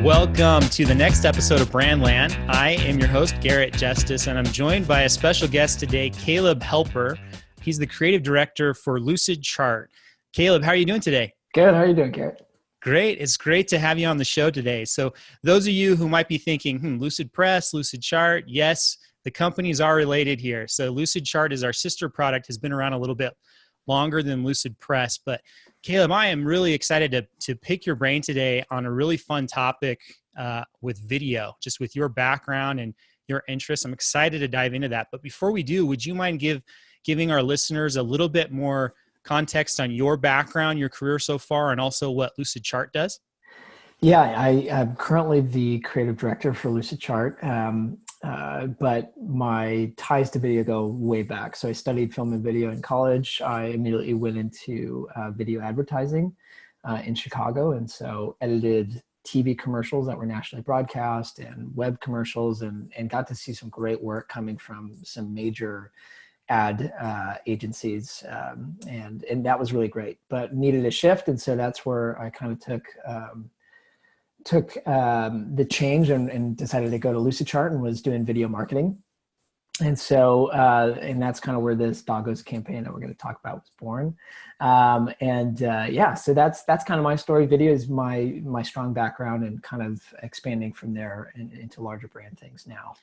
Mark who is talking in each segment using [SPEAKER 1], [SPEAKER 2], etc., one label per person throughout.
[SPEAKER 1] Welcome to the next episode of Brandland. I am your host, Garrett Justice, and I'm joined by a special guest today, Caleb Hepler. He's the creative director for Lucid Chart. Caleb, how are you doing today?
[SPEAKER 2] Good. How are you doing, Garrett?
[SPEAKER 1] Great. It's great to have you on the show today. So those of you who might be thinking, Lucidpress, Lucid Chart, yes, the companies are related here. So Lucid Chart is our sister product, has been around a little bit longer than Lucidpress. But Caleb, I am really excited to pick your brain today on a really fun topic with video, just with your background and your interests. I'm excited to dive into that. But before we do, would you mind giving our listeners a little bit more context on your background, your career so far, and also what Lucid Chart does?
[SPEAKER 2] Yeah, I'm currently the creative director for Lucid Chart, but my ties to video go way back. So I studied film and video in college. I immediately went into video advertising in Chicago, and so edited TV commercials that were nationally broadcast and web commercials, and got to see some great work coming from some major ad agencies, and that was really great, but needed a shift. And so that's where I kind of took the change and decided to go to Lucid Chart and was doing video marketing. And so, and that's kind of where this Doggo's campaign that we're going to talk about was born. So that's kind of my story. Video is my strong background, and kind of expanding from there into larger brand things now.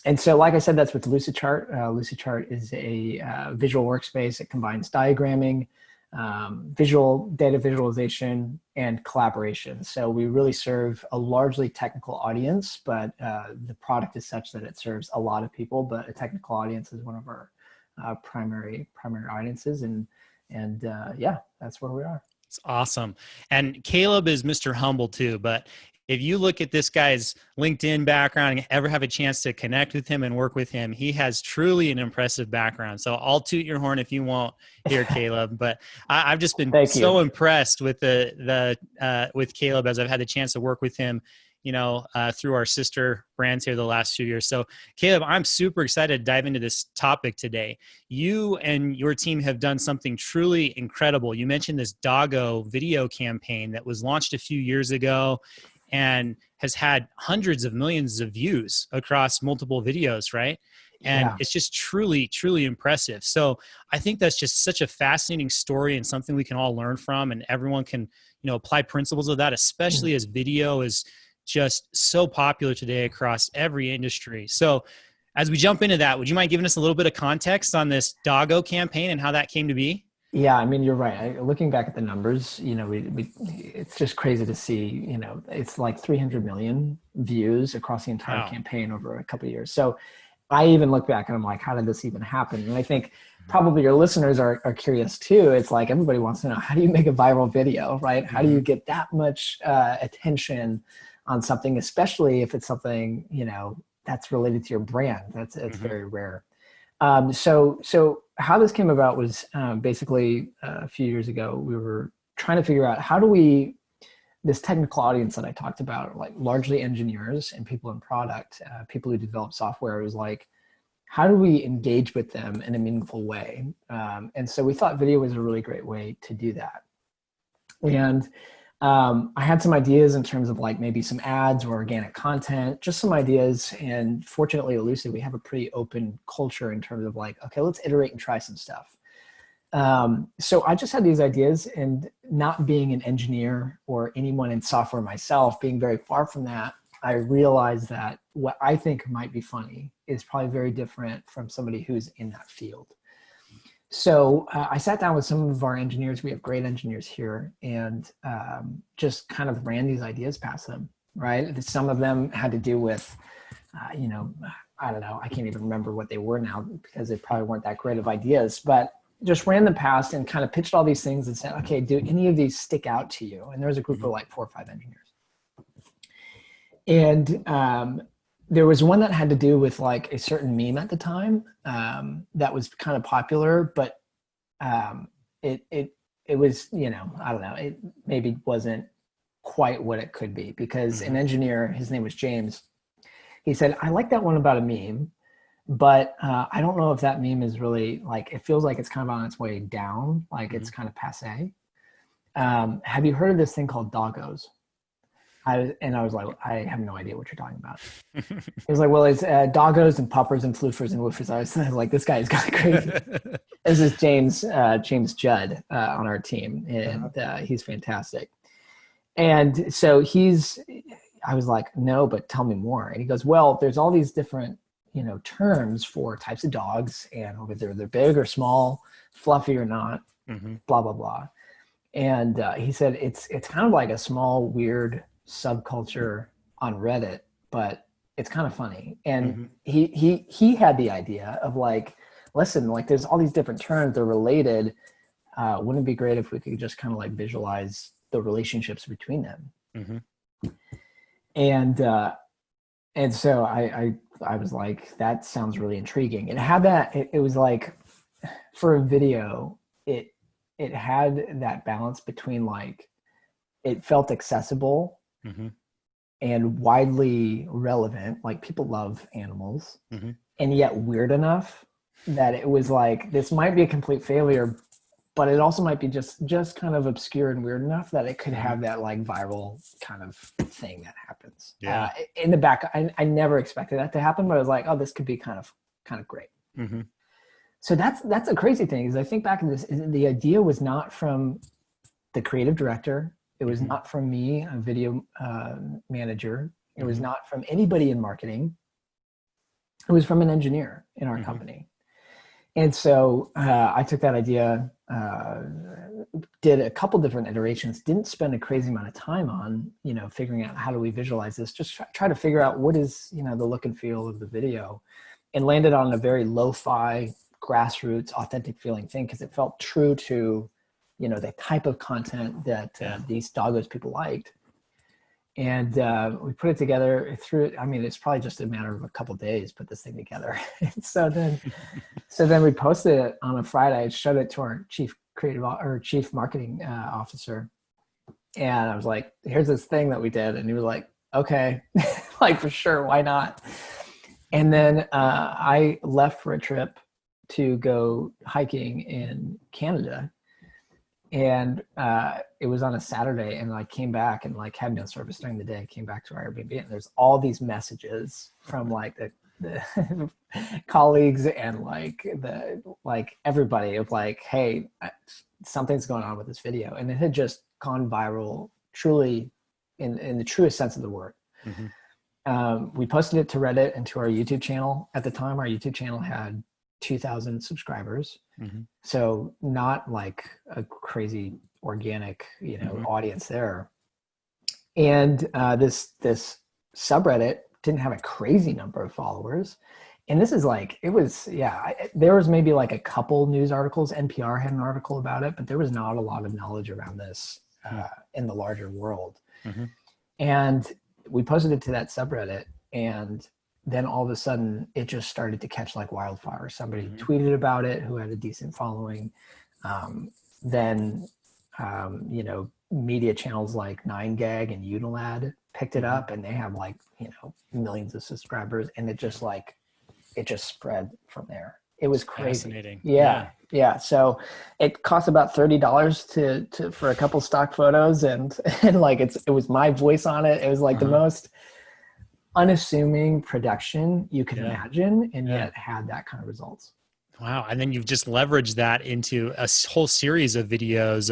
[SPEAKER 2] And so, like I said, that's with Lucid Chart. Lucid Chart is a visual workspace. It combines diagramming, visual data visualization, and collaboration. So we really serve a largely technical audience, but the product is such that it serves a lot of people, but a technical audience is one of our primary audiences. And that's where we are.
[SPEAKER 1] It's awesome. And Caleb is Mr. Humble too, but if you look at this guy's LinkedIn background and ever have a chance to connect with him and work with him, he has truly an impressive background. So I'll toot your horn if you won't here, Caleb. But I've just been so impressed with with Caleb as I've had the chance to work with him, through our sister brands here the last few years. So Caleb, I'm super excited to dive into this topic today. You and your team have done something truly incredible. You mentioned this Doggo video campaign that was launched a few years ago and has had hundreds of millions of views across multiple videos, right? And It's just truly, truly impressive. So I think that's just such a fascinating story and something we can all learn from, and everyone can, apply principles of that, especially as video is just so popular today across every industry. So as we jump into that, would you mind giving us a little bit of context on this Doggo campaign and how that came to be?
[SPEAKER 2] Yeah, I mean, you're right. Looking back at the numbers, it's just crazy to see, it's like 300 million views across the entire campaign over a couple of years. So I even look back and I'm like, how did this even happen? And I think probably your listeners are curious too. It's like, everybody wants to know, how do you make a viral video, right? How do you get that much attention on something, especially if it's something, that's related to your brand? It's very rare. So how this came about was basically a few years ago, we were trying to figure out this technical audience that I talked about, like largely engineers and people in product, people who develop software, was like, how do we engage with them in a meaningful way? And so we thought video was a really great way to do that. And I had some ideas in terms of like maybe some ads or organic content, just some ideas. And fortunately at Lucid, we have a pretty open culture in terms of like, okay, let's iterate and try some stuff. So I just had these ideas, and not being an engineer or anyone in software myself, being very far from that, I realized that what I think might be funny is probably very different from somebody who's in that field. So I sat down with some of our engineers. We have great engineers here, and just kind of ran these ideas past them, right? Some of them had to do with, I don't know, I can't even remember what they were now because they probably weren't that great of ideas, but just ran them past and kind of pitched all these things and said, okay, do any of these stick out to you? And there was a group of like 4 or 5 engineers. And there was one that had to do with like a certain meme at the time that was kind of popular, but it was, I don't know, it maybe wasn't quite what it could be, because an engineer, his name was James, he said, I like that one about a meme, but I don't know if that meme is really like, it feels like it's kind of on its way down, like it's kind of passe. Have you heard of this thing called doggos? I was like, I have no idea what you're talking about. He was like, well, it's doggos and puppers and floofers and woofers. I was like, this guy is kind of crazy. This is James Judd on our team, and he's fantastic. And so I was like, no, but tell me more. And he goes, well, there's all these different, terms for types of dogs and whether they're big or small, fluffy or not, blah, blah, blah. And he said, it's kind of like a small, weird subculture on Reddit, but it's kind of funny. And he had the idea of like, listen, like there's all these different terms, they're related. Wouldn't it be great if we could just kind of like visualize the relationships between them? And so I was like, that sounds really intriguing. And had that, it was like, for a video, it had that balance between like, it felt accessible and widely relevant. Like people love animals and yet weird enough that it was like, this might be a complete failure, but it also might be just kind of obscure and weird enough that it could have that like viral kind of thing that happens. In the back, I never expected that to happen, but I was like, oh, this could be kind of great. So that's a crazy thing, is I think back in this, the idea was not from the creative director. It was not from me, a video manager. It was not from anybody in marketing. It was from an engineer in our company. And so I took that idea, did a couple different iterations, didn't spend a crazy amount of time on, figuring out how do we visualize this, just try to figure out what is, the look and feel of the video, and landed on a very lo-fi, grassroots, authentic feeling thing, because it felt true to, the type of content that these doggos people liked. And we put it together it's probably just a matter of a couple of days, put this thing together. And so then we posted it on a Friday. I showed it to our chief marketing officer. And I was like, here's this thing that we did. And he was like, okay, like for sure. Why not? And then I left for a trip to go hiking in Canada. And it was on a Saturday, and I came back and like had no service during the day. I came back to our Airbnb, and there's all these messages from like the colleagues and like everybody of like, hey, something's going on with this video. And it had just gone viral, truly in the truest sense of the word. We posted it to Reddit and to our YouTube channel. At the time, our YouTube channel had 2,000 subscribers. So not like a crazy organic, audience there. And this subreddit didn't have a crazy number of followers. And this is like, there was maybe like a couple news articles. NPR had an article about it, but there was not a lot of knowledge around this in the larger world. And we posted it to that subreddit, and then all of a sudden it just started to catch like wildfire. Somebody tweeted about it who had a decent following. Then media channels like 9gag and Unilad picked it up, and they have like, millions of subscribers, and it just spread from there. It was crazy.
[SPEAKER 1] Fascinating.
[SPEAKER 2] Yeah. So it cost about $30 for a couple stock photos, and like it was my voice on it. It was like the most unassuming production you could imagine, and yet had that kind of results.
[SPEAKER 1] Wow. And then you've just leveraged that into a whole series of videos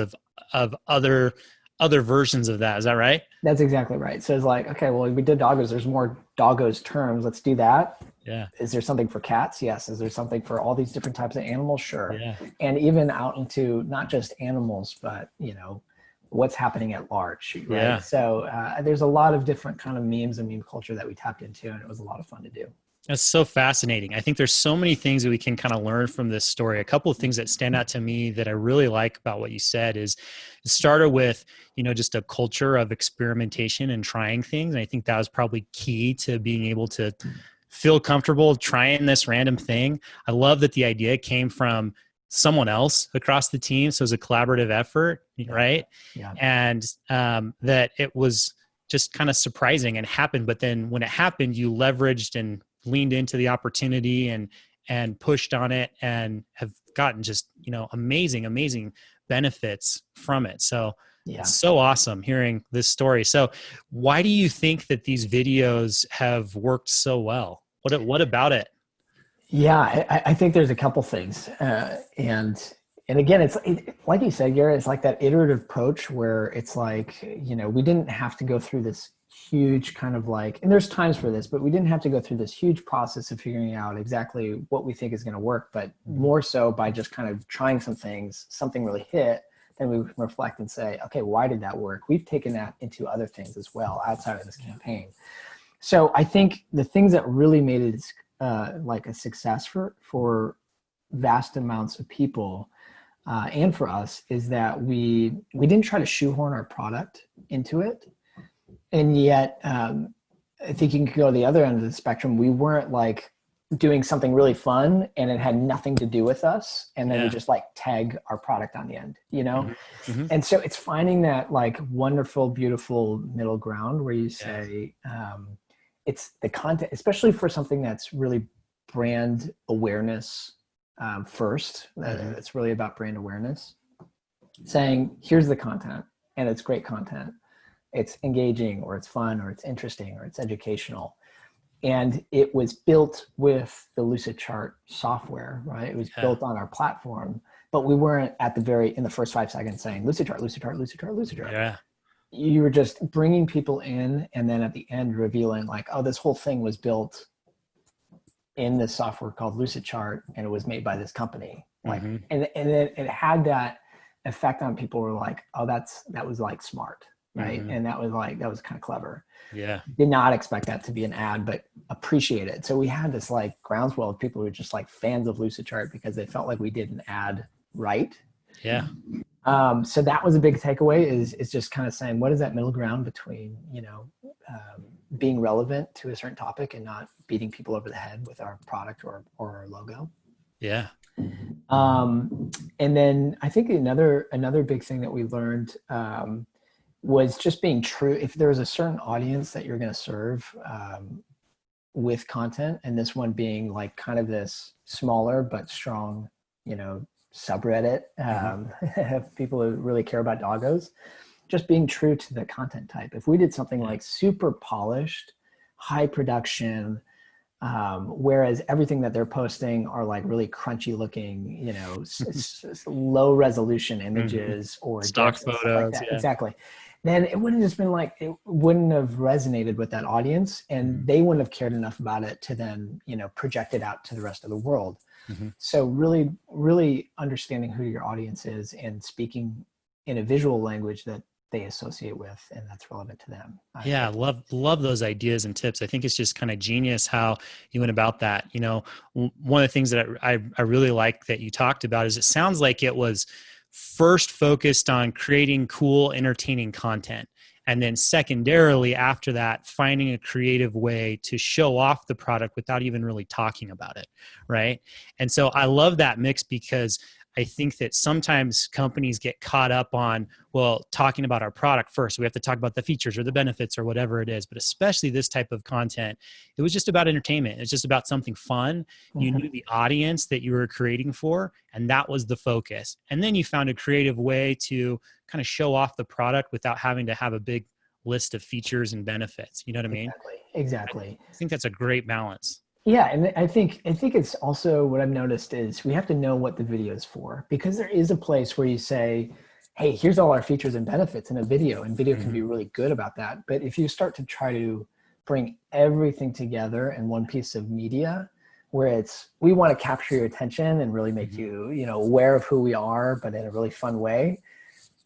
[SPEAKER 1] of other versions of that. Is that right?
[SPEAKER 2] That's exactly right. So it's like, okay, well, we did doggos. There's more doggos terms. Let's do that.
[SPEAKER 1] Yeah.
[SPEAKER 2] Is there something for cats? Yes. Is there something for all these different types of animals? Sure.
[SPEAKER 1] Yeah.
[SPEAKER 2] And even out into not just animals, but, what's happening at large. Right.
[SPEAKER 1] Yeah.
[SPEAKER 2] So there's a lot of different kind of memes and meme culture that we tapped into, and it was a lot of fun to do.
[SPEAKER 1] That's so fascinating. I think there's so many things that we can kind of learn from this story. A couple of things that stand out to me that I really like about what you said is it started with, just a culture of experimentation and trying things. And I think that was probably key to being able to feel comfortable trying this random thing. I love that the idea came from someone else across the team. So it was a collaborative effort, right?
[SPEAKER 2] Yeah.
[SPEAKER 1] And that it was just kind of surprising and happened. But then when it happened, you leveraged and leaned into the opportunity and pushed on it, and have gotten just, amazing benefits from it. So
[SPEAKER 2] Yeah.
[SPEAKER 1] It's so awesome hearing this story. So why do you think that these videos have worked so well? What about it?
[SPEAKER 2] Yeah, I think there's a couple things, and again, like you said, Gary, it's like that iterative approach where it's like, we didn't have to go through this huge kind of like, and there's times for this, but we didn't have to go through this huge process of figuring out exactly what we think is going to work, but more so by just kind of trying some things, something really hit, then we reflect and say, okay, why did that work? We've taken that into other things as well outside of this campaign. So I think the things that really made it like a success for vast amounts of people and for us is that we didn't try to shoehorn our product into it, and yet I think you can go to the other end of the spectrum. We weren't like doing something really fun and it had nothing to do with us, and then we just like tag our product on the end, And so it's finding that like wonderful, beautiful middle ground where you say, it's the content, especially for something that's really brand awareness first. It's really about brand awareness. Saying, here's the content, and it's great content. It's engaging, or it's fun, or it's interesting, or it's educational. And it was built with the Lucid chart software, right? It was built on our platform, but we weren't in the first 5 seconds saying Lucid chart, Lucid chart, Lucid chart, Lucid chart.
[SPEAKER 1] Yeah.
[SPEAKER 2] You were just bringing people in, and then at the end revealing like, oh, this whole thing was built in this software called Lucid chart, and it was made by this company. Like, and then it had that effect on people who were like, oh, that was like smart. Right. And that was kind of clever.
[SPEAKER 1] Yeah.
[SPEAKER 2] Did not expect that to be an ad, but appreciate it. So we had this like groundswell of people who were just like fans of Lucid chart because they felt like we did an ad right.
[SPEAKER 1] Yeah.
[SPEAKER 2] So that was a big takeaway is just kind of saying, what is that middle ground between, being relevant to a certain topic and not beating people over the head with our product or our logo.
[SPEAKER 1] Yeah.
[SPEAKER 2] And then I think another big thing that we learned, was just being true. If there was a certain audience that you're going to serve, with content, and this one being like kind of this smaller but strong, subreddit, people who really care about doggos, just being true to the content type. If we did something like super polished, high production, whereas everything that they're posting are like really crunchy looking, low resolution images or
[SPEAKER 1] stock
[SPEAKER 2] stuff
[SPEAKER 1] photos,
[SPEAKER 2] like that. Exactly. Then it wouldn't it wouldn't have resonated with that audience, and they wouldn't have cared enough about it to then, project it out to the rest of the world. So really, really understanding who your audience is and speaking in a visual language that they associate with and that's relevant to them.
[SPEAKER 1] Yeah, love those ideas and tips. I think it's just kind of genius how you went about that. One of the things that I really like that you talked about is it sounds like it was first focused on creating cool, entertaining content. And then secondarily, after that, finding a creative way to show off the product without even really talking about it, right? And so I love that mix because I think that sometimes companies get caught up on, talking about our product first. So we have to talk about the features or the benefits or whatever it is. But especially this type of content, it was just about entertainment. It's just about something fun. You knew the audience that you were creating for, and that was the focus. And then you found a creative way to kind of show off the product without having to have a big list of features and benefits. You know what I mean?
[SPEAKER 2] Exactly.
[SPEAKER 1] I think that's a great balance.
[SPEAKER 2] Yeah, and I think it's also what I've noticed is we have to know what the video is for, because there is a place where you say, hey, here's all our features and benefits in a video, and video can be really good about that. But if you start to try to bring everything together in one piece of media, where we want to capture your attention and really make you, aware of who we are, but in a really fun way,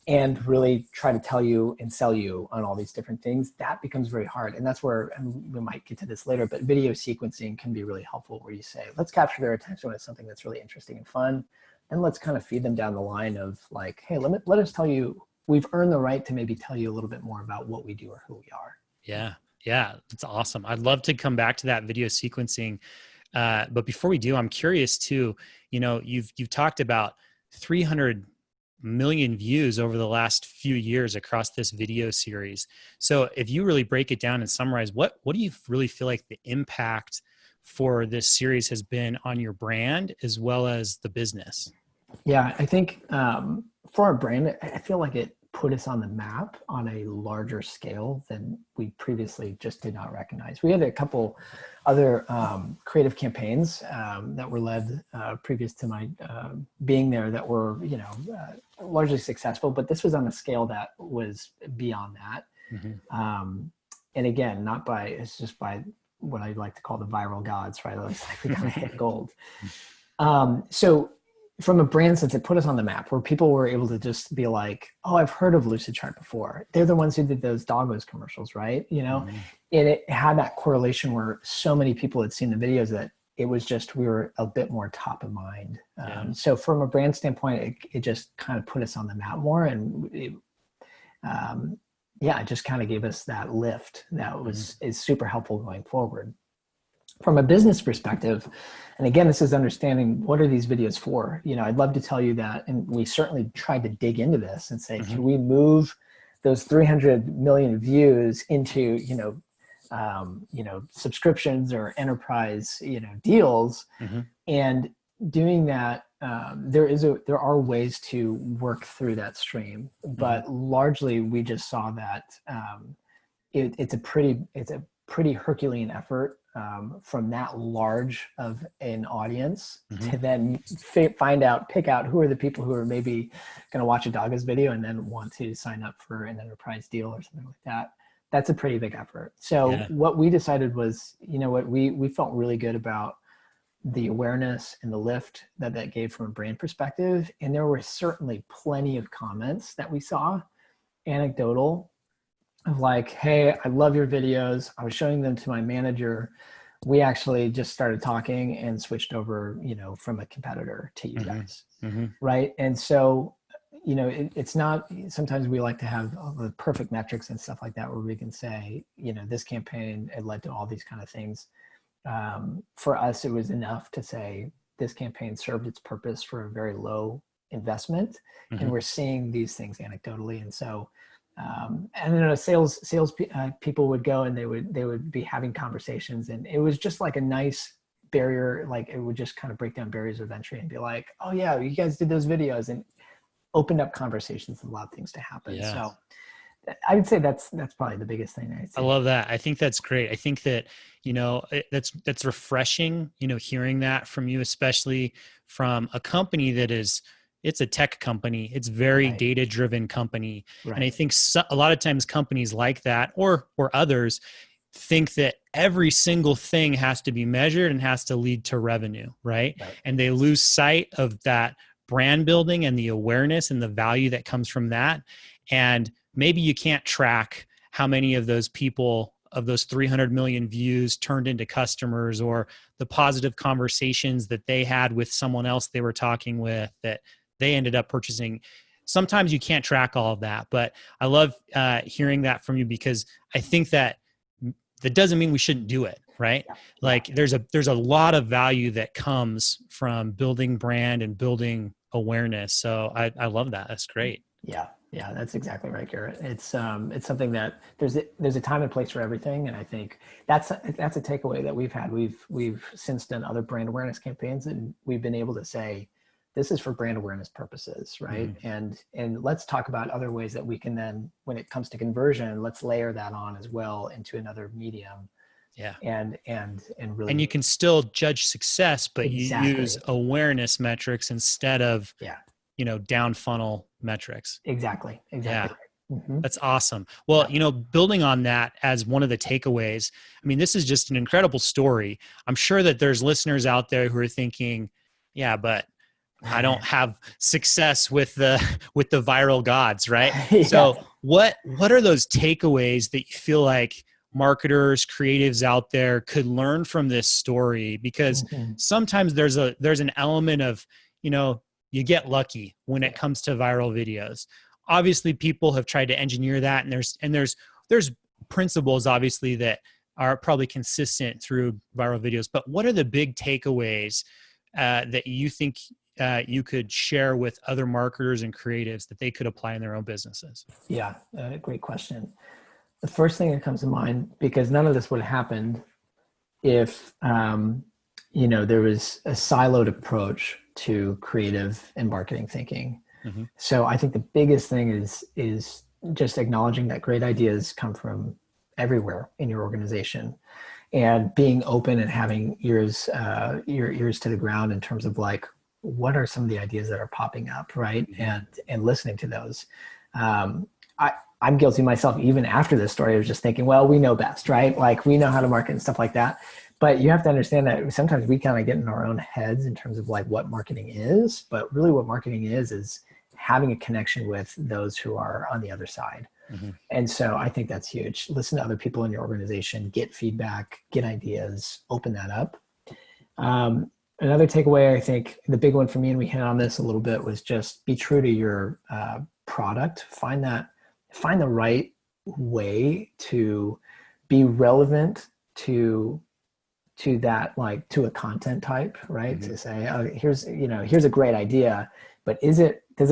[SPEAKER 2] and really try to tell you and sell you on all these different things, that becomes very hard. And that's where, and we might get to this later, but video sequencing can be really helpful, where you say, let's capture their attention with something that's really interesting and fun. And let's kind of feed them down the line of like, hey, let us tell you, we've earned the right to maybe tell you a little bit more about what we do or who we are.
[SPEAKER 1] Yeah. Yeah. That's awesome. I'd love to come back to that video sequencing. But before we do, I'm curious too, you've talked about 300 million views over the last few years across this video series. So if you really break it down and summarize, what do you really feel like the impact for this series has been on your brand as well as the business?
[SPEAKER 2] Yeah, I think for our brand, I feel like it put us on the map on a larger scale than we previously just did not recognize. We had a couple other creative campaigns that were led previous to my being there that were, you know, largely successful, but this was on a scale that was beyond that. And again, not by, it's just by what I like to call the viral gods, right? It's like we kind of hit gold. So from a brand sense, it put us on the map where people were able to just be like, oh, I've heard of Lucid Chart before. They're the ones who did those Doggos commercials, right? You know, and it had that correlation where so many people had seen the videos that it was just, we were a bit more top of mind. So from a brand standpoint, it just kind of put us on the map more. And it just kind of gave us that lift that is super helpful going forward. From a business perspective, and again, this is understanding what are these videos for? You know, I'd love to tell you that, and we certainly tried to dig into this and say, can we move those 300 million views into, subscriptions or enterprise, deals, and doing that. There are ways to work through that stream, but largely we just saw that it's a pretty Herculean effort from that large of an audience to then pick out who are the people who are maybe going to watch a Doggo's video and then want to sign up for an enterprise deal or something like that. That's a pretty big effort. So what we decided was, we felt really good about the awareness and the lift that gave from a brand perspective. And there were certainly plenty of comments that we saw, anecdotal, of like, hey, I love your videos. I was showing them to my manager. We actually just started talking and switched over, from a competitor to you guys. Right. And so, it's not, sometimes we like to have the perfect metrics and stuff like that, where we can say, this campaign, it led to all these kind of things. For us, it was enough to say this campaign served its purpose for a very low investment. And we're seeing these things anecdotally. And so, sales people would go and they would be having conversations, and it was just like a nice barrier. Like it would just kind of break down barriers of entry and be like, oh yeah, you guys did those videos, and opened up conversations and allowed things to happen. So I would say that's probably the biggest thing I'd say.
[SPEAKER 1] I love that. I think that's great. I think that, that's refreshing, hearing that from you, especially from a company that it's a tech company. It's very data-driven company. And I think a lot of times companies like that or others think that every single thing has to be measured and has to lead to revenue, right? And they lose sight of that brand building and the awareness and the value that comes from that. And maybe you can't track how many of those people of those 300 million views turned into customers, or the positive conversations that they had with someone else they were talking with that they ended up purchasing. Sometimes you can't track all of that, but I love hearing that from you, because I think that doesn't mean we shouldn't do it, right? Like there's a lot of value that comes from building brand and building awareness. So I love that. That's great.
[SPEAKER 2] Yeah, that's exactly right, Garrett. It's something that there's a time and place for everything, and I think that's a takeaway that we've had. We've since done other brand awareness campaigns, and we've been able to say, this is for brand awareness purposes, right? And let's talk about other ways that we can then, when it comes to conversion, let's layer that on as well into another medium. And really,
[SPEAKER 1] and you can still judge success, but you use awareness metrics instead of down funnel metrics.
[SPEAKER 2] Exactly.
[SPEAKER 1] That's awesome. Well, building on that as one of the takeaways, I mean, this is just an incredible story. I'm sure that there's listeners out there who are thinking, yeah, but I don't have success with the viral gods, right? So what are those takeaways that you feel like marketers, creatives out there could learn from this story? Because sometimes there's an element of, you get lucky when it comes to viral videos. Obviously, people have tried to engineer that, and there's principles obviously that are probably consistent through viral videos. But what are the big takeaways that you think you could share with other marketers and creatives that they could apply in their own businesses?
[SPEAKER 2] Yeah, great question. The first thing that comes to mind, because none of this would have happened if there was a siloed approach to creative and marketing thinking. So I think the biggest thing is just acknowledging that great ideas come from everywhere in your organization, and being open and having your ears to the ground in terms of like, what are some of the ideas that are popping up, right? And listening to those. I'm guilty myself. Even after this story, I was just thinking, well, we know best, right? Like we know how to market and stuff like that. But you have to understand that sometimes we kind of get in our own heads in terms of like what marketing is, but really what marketing is having a connection with those who are on the other side. And so I think that's huge. Listen to other people in your organization, get feedback, get ideas, open that up. Another takeaway, I think the big one for me, and we hit on this a little bit, was just be true to your product. Find the right way to be relevant to that, like to a content type, right? To say, oh, here's a great idea, but does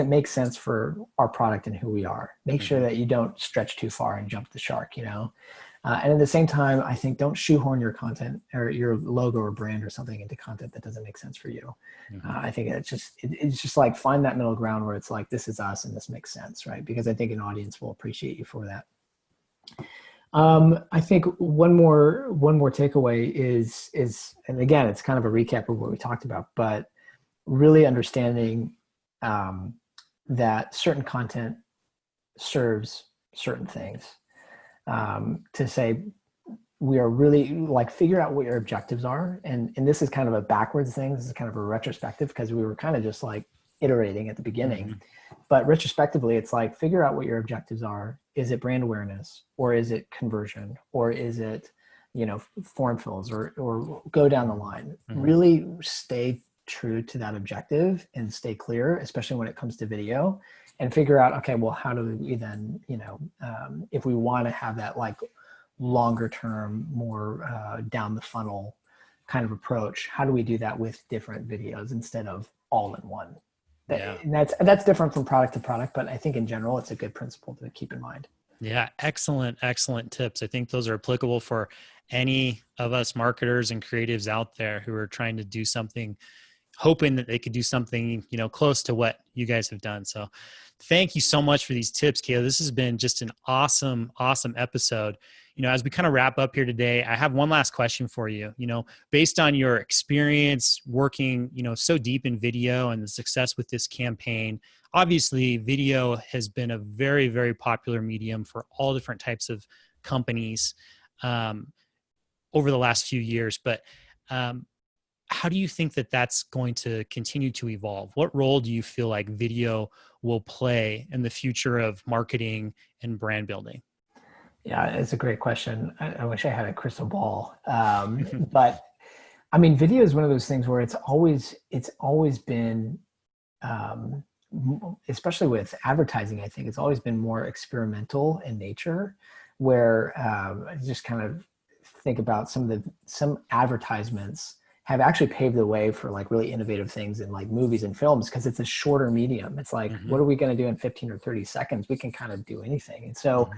[SPEAKER 2] it make sense for our product and who we are? Make sure that you don't stretch too far and jump the shark, and at the same time, I think don't shoehorn your content or your logo or brand or something into content that doesn't make sense for you. I think it's just like find that middle ground where it's like, this is us and this makes sense, right? Because I think an audience will appreciate you for that. I think one more takeaway is, and again, it's kind of a recap of what we talked about, but really understanding that certain content serves certain things. To say, we are really like, figure out what your objectives are. And this is kind of a backwards thing. This is kind of a retrospective, because we were kind of just like iterating at the beginning, but retrospectively, it's like, figure out what your objectives are. Is it brand awareness, or is it conversion, or is it, form fills, or go down the line? Really stay true to that objective and stay clear, especially when it comes to video, and figure out, okay, well, how do we then, if we want to have that like longer term, more down the funnel kind of approach, how do we do that with different videos instead of all in one? And that's different from product to product, but I think in general, it's a good principle to keep in mind.
[SPEAKER 1] Yeah. Excellent tips. I think those are applicable for any of us marketers and creatives out there who are trying to do something, hoping that they could do something, close to what you guys have done. So thank you so much for these tips, Kayla. This has been just an awesome episode. As we kind of wrap up here today, I have one last question for you. Based on your experience working, so deep in video and the success with this campaign, obviously video has been a very, very popular medium for all different types of companies over the last few years. But how do you think that that's going to continue to evolve? What role do you feel like video will play in the future of marketing and brand building?
[SPEAKER 2] Yeah, it's a great question. I wish I had a crystal ball. But I mean, video is one of those things where it's always been, especially with advertising, I think it's always been more experimental in nature, where I just kind of think about some advertisements have actually paved the way for like really innovative things in like movies and films, because it's a shorter medium. It's like, what are we going to do in 15 or 30 seconds? We can kind of do anything. And so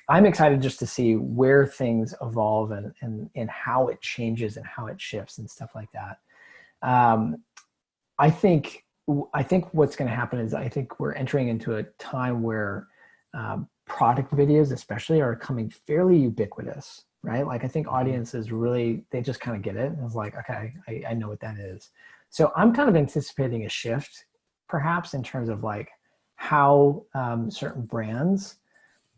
[SPEAKER 2] I'm excited just to see where things evolve and how it changes and how it shifts and stuff like that. I think what's going to happen is, I think we're entering into a time where product videos especially are coming fairly ubiquitous, right? Like I think audiences really, they just kind of get it. It's like, okay, I know what that is. So I'm kind of anticipating a shift perhaps in terms of like how certain brands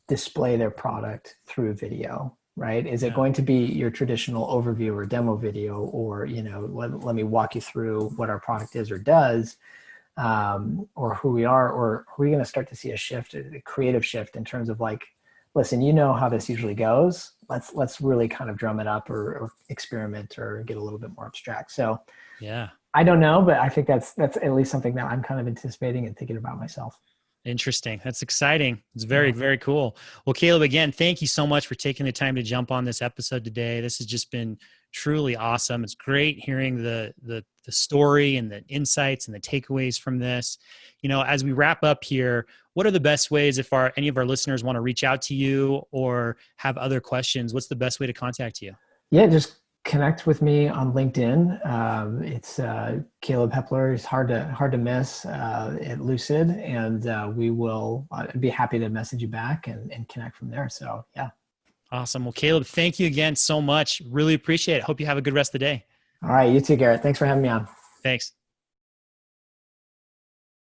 [SPEAKER 2] display their product through video, right? Is it going to be your traditional overview or demo video, or, let me walk you through what our product is or does, or who we are, or are we going to start to see a shift, a creative shift in terms of like, listen, how this usually goes. Let's really kind of drum it up or experiment or get a little bit more abstract. So
[SPEAKER 1] yeah,
[SPEAKER 2] I don't know, but I think that's at least something that I'm kind of anticipating and thinking about myself.
[SPEAKER 1] Interesting. That's exciting. It's very, very cool. Well, Caleb, again, thank you so much for taking the time to jump on this episode today. This has just been truly awesome. It's great hearing the story and the insights and the takeaways from this. As we wrap up here, what are the best ways, if any of our listeners want to reach out to you or have other questions, what's the best way to contact you?
[SPEAKER 2] Yeah, just connect with me on LinkedIn. It's Caleb Hepler. It's hard to miss at Lucid, and we will be happy to message you back and connect from there. So yeah.
[SPEAKER 1] Awesome. Well, Caleb, thank you again so much. Really appreciate it. Hope you have a good rest of the day.
[SPEAKER 2] All right, you too, Garrett. Thanks for having me on.
[SPEAKER 1] Thanks.